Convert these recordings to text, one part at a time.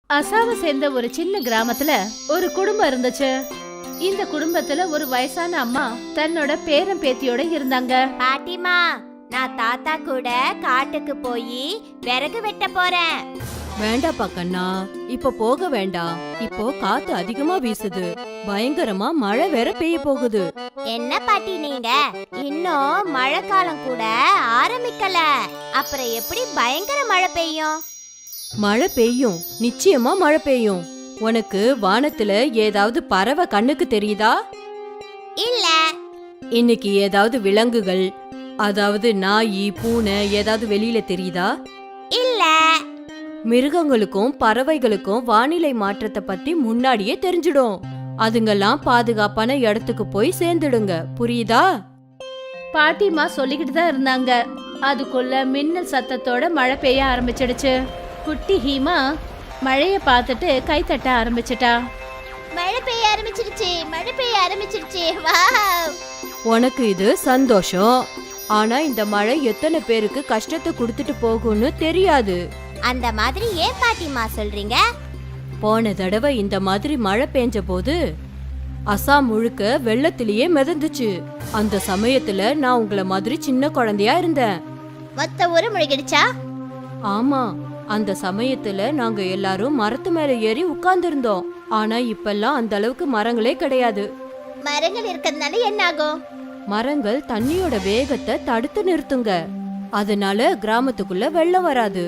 அசாவை சேர்ந்த ஒரு சின்ன கிராமத்துல ஒரு குடும்பம் இருந்துச்சு. இந்த குடும்பத்துல ஒரு வயசான அம்மா தன்னோட பேரன் பேத்தியோட இருந்தாங்க. பாட்டிமா, நான் தாத்தா கூட காட்டுக்கு போய் விறகு வெட்ட போறேன். வேண்டாப்பா கண்ணா, இப்ப போக வேண்டாம். இப்போ காத்து அதிகமா வீசுது, பயங்கரமா மழை வேற பெய்ய போகுது. என்ன பாட்டி நீங்க, இன்னும் மழை காலம் கூட ஆரம்பிக்கல, அப்புறம் எப்படி பயங்கர மழை பெய்யும்? மழை பெய்யும், நிச்சயமா மழை பெய்யும். உனக்கு வானத்துல ஏதாவது பறவை கண்ணுக்கு தெரியுதா? இல்ல. இன்னைக்கு ஏதாவது விலங்குகள், அதாவது நாய் பூனை ஏதாவது வெளியில தெரியுதா? இல்ல. மிருகங்களுக்கும் பறவைகளுக்கும் வானிலை மாற்றத்தை பத்தி முன்னாடியே தெரிஞ்சிடும். அதுங்கெல்லாம் பாதுகாப்பான இடத்துக்கு போய் சேர்ந்துடுங்க, புரியுதா? பாட்டிமா சொல்லிக்கிட்டு தான் இருந்தாங்க. அதுக்குள்ள மின்னல் சத்தத்தோட மழை பெய்ய ஆரம்பிச்சிடுச்சு. குட்டி ஹீமா மழைய பார்த்துட்டு கை தட்ட ஆரம்பிச்சிட்டா. மழை பெய்ய ஆரம்பிச்சிருச்சு, மழை பெய்ய ஆரம்பிச்சிருச்சு. வாவ்! உனக்கு இது சந்தோஷம். ஆனா இந்த மழை எத்தனை பேருக்கு கஷ்டத்தை கொடுத்துட்டு போகும்னு தெரியாது. அந்த மாதிரி ஏன் பாட்டிமா சொல்றீங்க? போன தடவை இந்த மாதிரி மழை பெஞ்ச போது அசாம் முழுக்க வெள்ளத்திலேயே மிதந்துச்சு. அந்த சமயத்துல நான் உங்கள மாதிரி சின்ன குழந்தையா இருந்தேன். மொத்த ஊரு முழுகிடுச்சா? ஆமா, அந்த சமயத்துல நாங்க எல்லாரும் மரத்து மேல ஏறி உட்கார்ந்து இருந்தோம். ஆனா இப்பெல்லாம் அந்த அளவுக்கு மரங்களே கிடையாது. மரங்கள் இருக்கிறதுனால என்ன ஆகும்? மரங்கள் தண்ணியோட வேகத்தை தடுத்து நிறுத்துங்க, அதனால கிராமத்துக்குள்ள வெள்ளம் வராது.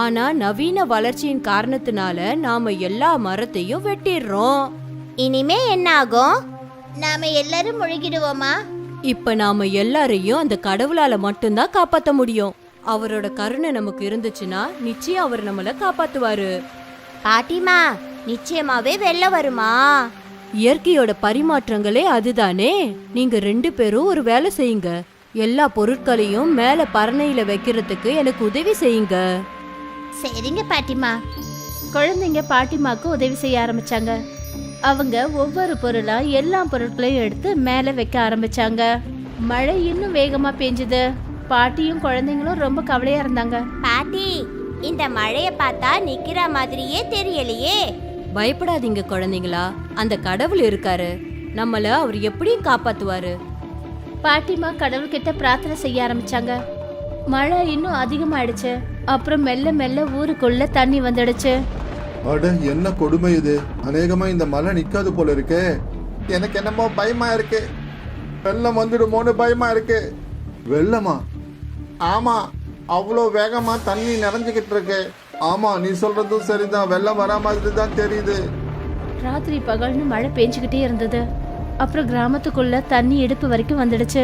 ஆனா நவீன வளர்ச்சியின் காரணத்தினால நாம எல்லா மரத்தையும் வெட்டிடுறோம். இனிமே என்ன ஆகும்? நாம எல்லாரும் முழுகிடுவோமா? இப்ப நாம எல்லாரையும் அந்த கடவுளால மட்டும்தான் காப்பாத்த முடியும். அவரோட கருணை நமக்கு இருந்துச்சுன்னா நிச்சயம் அவர் நம்மள காப்பாத்துவாரு. பாட்டிமா, நிச்சயமாவே வெள்ளம் வருமா? இயற்கையோட பரிமாற்றங்களே அதுதானே. நீங்க 2 பேரும் ஒரு வேலை செய்யுங்க. எல்லா பொருட்களையும் மேல பரணையில வைக்கிறதுக்கு எனக்கு உதவி செய்யுங்க. சரிங்க பாட்டிமா. குழந்தைங்க பாட்டிமாக்கு உதவி செய்ய ஆரம்பிச்சாங்க. அவங்க ஒவ்வொரு பொருளா எல்லா பொருட்களையும் எடுத்து மேல வைக்க ஆரம்பிச்சாங்க. மழை இன்னும் வேகமா பெஞ்சுது. பாட்டியும் குழந்தைங்களும் ரொம்ப கவலையா இருந்தாங்க. பாட்டி, இந்த மழைய பார்த்தா நிக்கிற மாதிரியே தெரியலையே. பயப்படாதீங்க குழந்தைங்களா, அந்த கடவுள் இருக்காரு, நம்மள அவர் எப்படியும் காப்பாத்துவாரு. பாட்டிமா கடவுள்கிட்ட பிரார்த்தனை செய்ய ஆரம்பிச்சாங்க. மழை இன்னும் அதிகமாயிடுச்சு. அப்புறம் மெல்ல மெல்ல ஊருக்குள்ள தண்ணி வந்துடுச்சு. அட, என்ன கொடுமை இது! அநேகமா இந்த மழை நிக்காது போல இருக்கே. எனக்கு என்னமோ பயமா இருக்கு. வெள்ளம் வந்துடுமோன்னு பயமா இருக்கு. வெள்ளமா? ஆமா, அவ்வளோ வேகமா தண்ணி நிறைஞ்சுக்கிட்டு இருக்கு. ஆமா, நீ சொல்றதும் சரிதான். வெள்ளம் வரா மாதிரி தான் தெரியுது. ராத்திரி பகல்னு மழை பெஞ்சுக்கிட்டே இருந்தது. அப்புறம் கிராமத்துக்குள்ள தண்ணி இடுப்பு வரைக்கும் வந்துடுச்சு.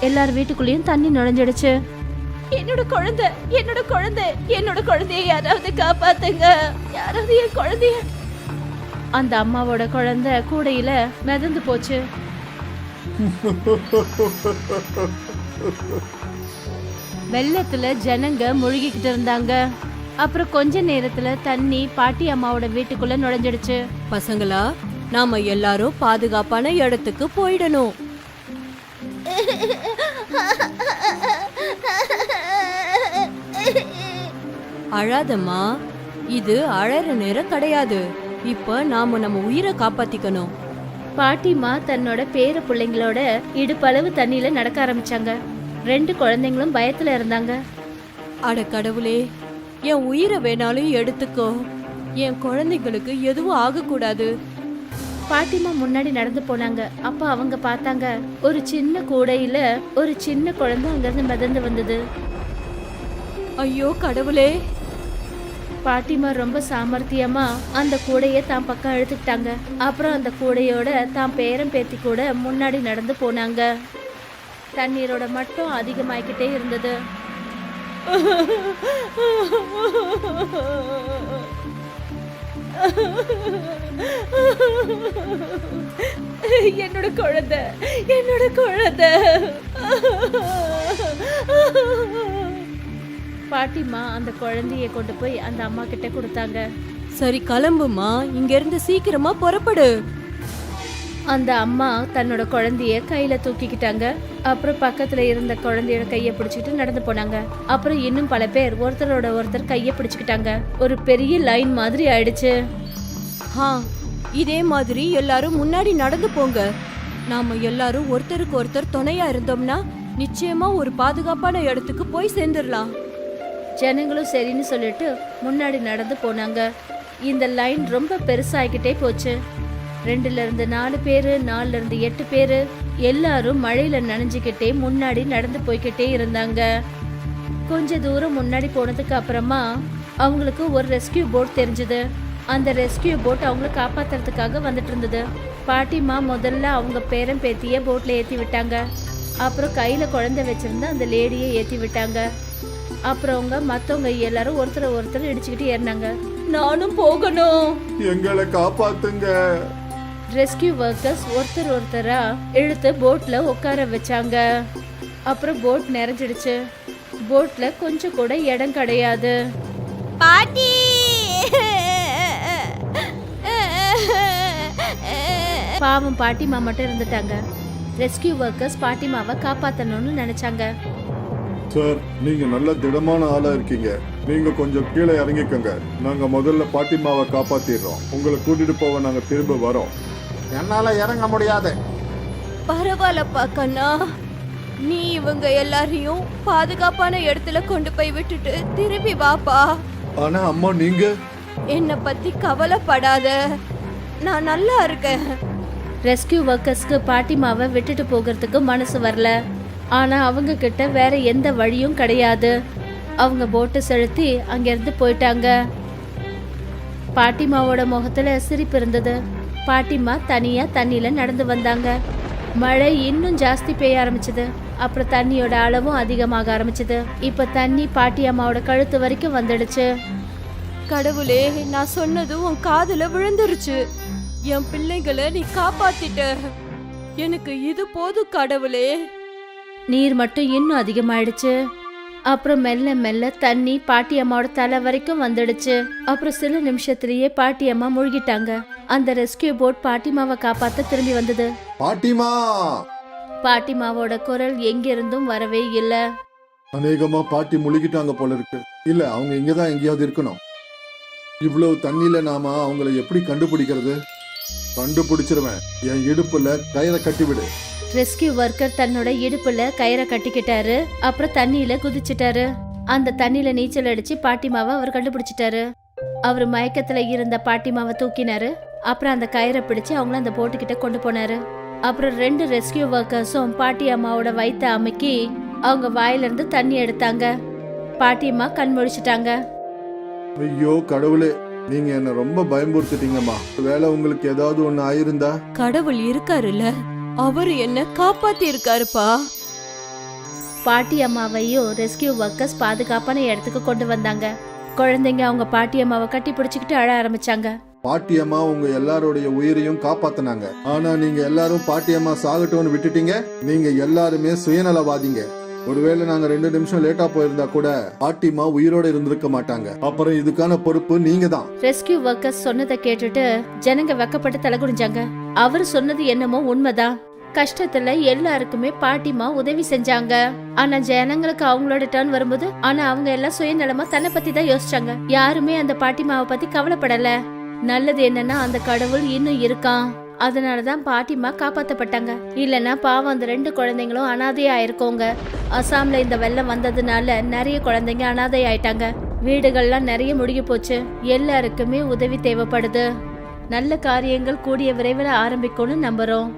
எல்லார் வீட்டுக்குள்ளேயும் தண்ணி நுழைஞ்சிடுச்சு. என்னோட குழந்தை, என்னோட குழந்தை, என்னோட குழந்தைய யாராவது காப்பாத்துங்க, யாராவது என் குழந்தைய. அந்த அம்மாவோட குழந்தை கூடையில மிதந்து போச்சு. வெள்ளத்துல ஜனங்க முழுகிக்கிட்டு இருந்தாங்க. அப்புறம் கொஞ்ச நேரத்துல தண்ணி பாட்டி அம்மாவோட வீட்டுக்குள்ள நுழைஞ்சிடுச்சு. பசங்களா, நாம எல்லாரும் பாதுகாப்பான இடத்துக்கு போயிடணும். அழாதம்மா, இது அழற நேரம் கிடையாது. இப்ப நாம நம்ம உயிரை காப்பாத்திக்கணும். பாட்டிமா தன்னோட பேர பிள்ளைங்களோட இடுப்பளவு தண்ணியில நடக்க ஆரம்பிச்சாங்க. 2 குழந்தைங்களும் பயத்துல இருந்தாங்க. அட கடவுளே, என் உயிரை வேணாலும் எடுத்துக்கோ. என் குழந்தைங்களுக்கு எதுவும் ஆகக்கூடாது. பாட்டிமா முன்னாடி நடந்து போனாங்க. அப்ப அவங்க பார்த்தாங்க, ஒரு சின்ன கூடையில ஒரு சின்ன குழந்தை அங்கிருந்து மிதந்து வந்தது. ஐயோ கடவுளே! பாட்டிமா ரொம்ப சாமர்த்தியமா அந்த கூடையை தான் பக்கம் இழுத்துக்கிட்டாங்க. அப்புறம் அந்த கூடையோட தான் பேரன் பேத்தி கூட முன்னாடி நடந்து போனாங்க. தண்ணீரோட மட்டும் அதிகமாயிக்கிட்டே இருந்தது. என்னோட குழந்தை, என்னோட குழந்தை. பாட்டிமா அந்த குழந்தைய கொண்டு போய் அந்த அம்மா கிட்ட கொடுத்தாங்க. சரி கிளம்புமா, இங்க இருந்து சீக்கிரமா புறப்படு. அந்த அம்மா தன்னோட குழந்தைய கையில தூக்கிக்கிட்டாங்க. அப்புறம் பக்கத்துல இருந்த குழந்தையோட கையை பிடிச்சிக்கிட்டு நடந்து போனாங்க. அப்புறம் இன்னும் பல பேர் ஒருத்தரோட ஒருத்தர் கையை பிடிச்சுக்கிட்டாங்க. ஒரு பெரிய லைன் மாதிரி ஆயிடுச்சு. இதே மாதிரி எல்லாரும் முன்னாடி நடந்து போங்க. நாம எல்லாரும் ஒருத்தருக்கு ஒருத்தர் துணையா இருந்தோம்னா நிச்சயமா ஒரு பாதுகாப்பான இடத்துக்கு போய் சேர்ந்துடலாம். ஜனங்களும் சரின்னு சொல்லிட்டு முன்னாடி நடந்து போனாங்க. இந்த லைன் ரொம்ப பெருசாகிக்கிட்டே போச்சு. 2ல இருந்து 4 பேரு, 4ல இருந்து 8 பேரு எல்லாரும் மழையில நனைஞ்சுக்கிட்டே முன்னாடி நடந்து போய்கிட்டே இருந்தாங்க. கொஞ்ச தூரம் முன்னாடி போனதுக்கு அப்புறமா அவங்களுக்கு ஒரு ரெஸ்கியூ போட் தெரிஞ்சது. அந்த ரெஸ்கியூ போட் அவங்கள காப்பாத்துறதுக்காக வந்துட்டு இருந்தது. பாட்டிமா முதல்ல அவங்க பேரன் பேத்திய போட்ல ஏத்தி விட்டாங்க. அப்புறம் கையில குழந்தை வச்சிருந்த அந்த லேடியை ஏத்தி விட்டாங்க. அப்புறம் அவங்க மத்தவங்க எல்லாரும் ஒருத்தரை ஒருத்தர் இடிச்சுக்கிட்டு ஏறினாங்க. நானும் போகணும், எங்களை காப்பாத்துங்க. ரெஸ்கியூ ஒர்க்கர்ஸ் ஒருத்தர் ஒருத்தரா இழுத்து போட்ல உட்கார வச்சாங்க. அப்புறம் போட் நிறைஞ்சிடுச்சு. போட்ல கொஞ்சம் கூட இடம் கிடையாது. பாட்டி பாவம் பாட்டிமா மட்டும் இருந்துட்டாங்க. ரெஸ்கியூ ஒர்க்கர்ஸ் பாட்டிமாவை காப்பாத்தணும்னு நினைச்சாங்க. சார், நீங்க நல்ல திடமான ஆளா இருக்கீங்க. நீங்க கொஞ்சம் கீழே இறங்கிக்கோங்க. நாங்க முதல்ல பாட்டிமாவை காப்பாத்திடுறோம். உங்களை கூட்டிட்டு போக நாங்க திரும்ப வரோம். என்னால இறங்க முடியாது. பரவாயில்லப்பா கண்ணா, நீ இவங்க எல்லாரையும் பாதுகாப்பான இடத்துல கொண்டு போய் விட்டுட்டு திரும்பி வாப்பா. ஆனா அம்மா, நீங்க என்னை பத்தி கவலைப்படாத, நான் நல்லா இருக்கேன். ரெஸ்கியூ ஒர்க்கர்ஸ்க்கு பாட்டிமாவை விட்டுட்டு போகிறதுக்கு மனசு வரல. ஆனா அவங்க கிட்ட வேற எந்த வழியும் கிடையாது. அவங்க போட்டு செலுத்தி அங்கிருந்து போயிட்டாங்க. பாட்டிமாவோட முகத்துல சிரிப்பு இருந்தது. பாட்டிமா தனியா தண்ணியில நடந்து வந்தாங்க. மழை இன்னும் ஜாஸ்தி பெய்ய ஆரம்பிச்சது. அப்புறம் தண்ணியோட அளவும் அதிகமாக ஆரம்பிச்சது. இப்ப தண்ணி பாட்டி அம்மாவோட கழுத்து வரைக்கும் வந்துடுச்சு. கடவுளே, நான் சொன்னது உன் காதுல விழுந்துருச்சு. என் பிள்ளைகளை நீ காப்பாத்திட்ட. எனக்கு இது போதும் கடவுளே. நீர் மட்டும் இன்னும் அதிகமாயிடுச்சு. அப்புறம் மெல்ல மெல்ல தண்ணி பாட்டி அம்மாவோட தலை வரைக்கும் வந்துடுச்சு. அப்புறம் சில நிமிஷத்திலேயே பாட்டி அம்மா மூழ்கிட்டாங்க. அந்த ரெஸ்கியூ போட் பாட்டிமாவை காப்பாத்த திரும்பி வந்தது. பாட்டிமா! பாட்டிமாவோட குரல் எங்கிருந்தும் வரவே இல்ல. அநேகமா பாட்டி முழுகிட்டாங்க போல இருக்கு. இல்ல, அவங்க இங்கதான் எங்கேயாவது இருக்கணும். இவ்வளவு தண்ணியில நாம அவங்கள எப்படி கண்டுபிடிக்கிறது? கண்டுபிடிச்சிருவேன். என் இடுப்புல கயிறை கட்டிவிடு. ரெஸ்கியூ ஒர்க்கர் தன்னோட இடுப்புல கயிறை கட்டிக்கிட்டாரு. அப்புறம் தண்ணியில குதிச்சிட்டாரு. அந்த தண்ணியில நீச்சல் அடிச்சு பாட்டிமாவை அவர் கண்டுபிடிச்சிட்டாரு. அவர் மயக்கத்துல இருந்த பாட்டிமாவை தூக்கினாரு. அப்புறம் அந்த கயிறை பிடிச்சு அவங்கள அந்த போட்டுக்கிட்ட கொண்டு போனாரு. அப்புறம் 2 ரெஸ்கியூ ஒர்க்கர்ஸும் பாட்டி அம்மாவோட வயித்தை அமுக்கி அவங்க வாயில இருந்து தண்ணி எடுத்தாங்க. பாட்டியம்மா கண் முழிச்சிட்டாங்க. ஐயோ கடவுளே, நீங்க என்ன ரொம்ப பயமுறுத்திட்டீங்கம்மா. வேலை உங்களுக்கு ஏதாவது ஒண்ணு ஆயிருந்தா? கடவுள் இருக்காருல்ல, அவரு என்ன காப்பாத்தி இருக்காருப்பா. பாட்டி அம்மாவையும் ரெஸ்கியூ ஒர்க்கர்ஸ் பாதுகாப்பான இடத்துக்கு கொண்டு வந்தாங்க. குழந்தைங்க அவங்க பாட்டி அம்மாவை கட்டி பிடிச்சுக்கிட்டு அழ ஆரம்பிச்சாங்க. பாட்டியம்மா உங்க எல்லாருடைய உயிரையும் காப்பாத்தினாங்க. ஆனா நீங்க எல்லாரும் பாட்டியம்மா சாகட்டும்னு விட்டுட்டீங்க. நீங்க எல்லாருமே சுயநலவாதிங்க. ஒருவேளை நாங்க 2 நிமிஷம் லேட்டா போயிருந்தா கூட பாட்டிமா உயிரோட இருந்திருக்க மாட்டாங்க. அப்புறம் இதுக்கான பொறுப்பு நீங்க தான். ரெஸ்கியூ ஒர்க்கர்ஸ் சொன்னதை கேட்டுட்டு ஜனங்க வெக்கப்பட்டு தலை குனிஞ்சாங்க. அவர் சொன்னது என்னமோ உண்மைதான். கஷ்டத்துல எல்லாருக்குமே பாட்டிமா உதவி செஞ்சாங்க. ஆனா ஜனங்களுக்கு அவங்களோட டர்ன் வரும்போது அவங்க எல்லாம் சுயநலமா தன்னை பத்தி தான் யோசிச்சாங்க. யாருமே அந்த பாட்டிமாவை பத்தி கவலைப்படல. நல்லது என்னன்னா அந்த கடவுள் இன்னும் இருக்கான். அதனாலதான் பாட்டிமா காப்பாத்தப்பட்டாங்க. இல்லனா பாவம் அந்த 2 குழந்தைங்களும் அனாதையா ஆயிருக்கோங்க. அசாம்ல இந்த வெள்ளம் வந்ததுனால நிறைய குழந்தைங்க அனாதை ஆயிட்டாங்க. வீடுகள்லாம் நிறைய முழுகி போச்சு. எல்லாருக்குமே உதவி தேவைப்படுது. நல்ல காரியங்கள் கூடிய விரைவில் ஆரம்பிக்கும்னு நம்புறோம்.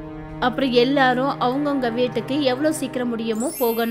அப்புறம் எல்லாரும் அவங்கவுங்க வீட்டுக்கு எவ்வளவு சீக்கிரம் முடியுமோ போகணும்.